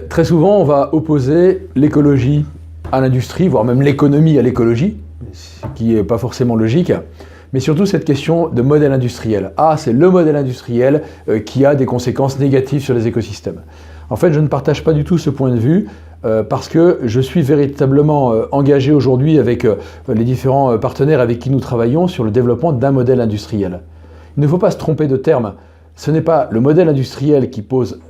Très souvent, on va opposer l'écologie à l'industrie, voire même l'économie à l'écologie, ce qui n'est pas forcément logique, mais surtout cette question de modèle industriel. Ah, c'est le modèle industriel qui a des conséquences négatives sur les écosystèmes. En fait, je ne partage pas du tout ce point de vue parce que je suis véritablement engagé aujourd'hui avec les différents partenaires avec qui nous travaillons sur le développement d'un modèle industriel. Il ne faut pas se tromper de terme. Ce n'est pas le modèle industriel qui pose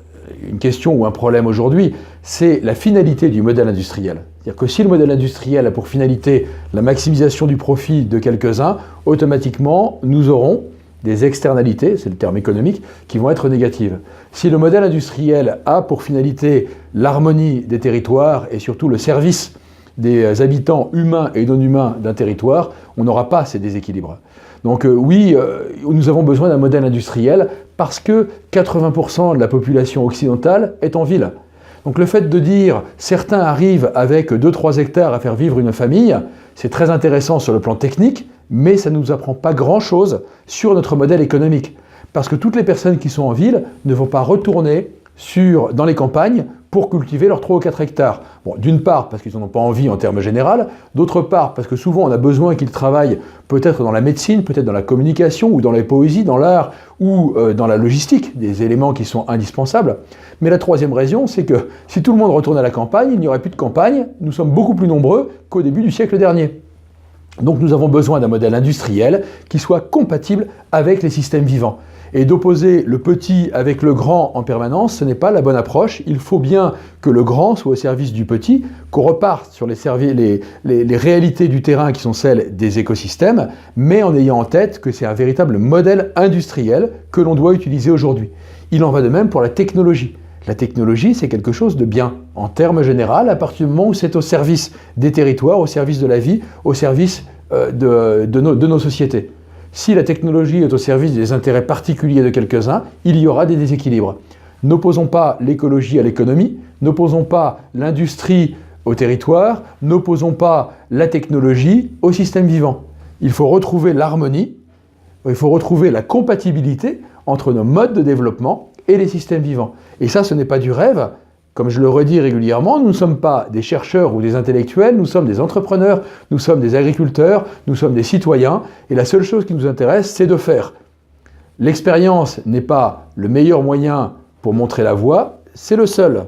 une question ou un problème aujourd'hui, c'est la finalité du modèle industriel. C'est-à-dire que si le modèle industriel a pour finalité la maximisation du profit de quelques-uns, automatiquement, nous aurons des externalités, c'est le terme économique, qui vont être négatives. Si le modèle industriel a pour finalité l'harmonie des territoires et surtout le service des habitants humains et non humains d'un territoire, on n'aura pas ces déséquilibres. Donc oui, nous avons besoin d'un modèle industriel parce que 80% de la population occidentale est en ville. Donc le fait de dire certains arrivent avec 2-3 hectares à faire vivre une famille, c'est très intéressant sur le plan technique, mais ça ne nous apprend pas grand-chose sur notre modèle économique. Parce que toutes les personnes qui sont en ville ne vont pas retourner dans les campagnes pour cultiver leurs 3 ou 4 hectares. Bon, d'une part parce qu'ils n'en ont pas envie en termes généraux, d'autre part parce que souvent on a besoin qu'ils travaillent peut-être dans la médecine, peut-être dans la communication, ou dans la poésie, dans l'art, ou dans la logistique, des éléments qui sont indispensables. Mais la troisième raison, c'est que si tout le monde retourne à la campagne, il n'y aurait plus de campagne, nous sommes beaucoup plus nombreux qu'au début du siècle dernier. Donc nous avons besoin d'un modèle industriel qui soit compatible avec les systèmes vivants. Et d'opposer le petit avec le grand en permanence, ce n'est pas la bonne approche. Il faut bien que le grand soit au service du petit, qu'on reparte sur les réalités du terrain qui sont celles des écosystèmes, mais en ayant en tête que c'est un véritable modèle industriel que l'on doit utiliser aujourd'hui. Il en va de même pour la technologie. La technologie, c'est quelque chose de bien, en termes généraux, à partir du moment où c'est au service des territoires, au service de la vie, au service de nos sociétés. Si la technologie est au service des intérêts particuliers de quelques-uns, il y aura des déséquilibres. N'opposons pas l'écologie à l'économie, n'opposons pas l'industrie au territoire, n'opposons pas la technologie au système vivant. Il faut retrouver l'harmonie, il faut retrouver la compatibilité entre nos modes de développement et les systèmes vivants. Et ça, ce n'est pas du rêve. Comme je le redis régulièrement, nous ne sommes pas des chercheurs ou des intellectuels, nous sommes des entrepreneurs, nous sommes des agriculteurs, nous sommes des citoyens, et la seule chose qui nous intéresse, c'est de faire. L'expérience n'est pas le meilleur moyen pour montrer la voie, c'est le seul.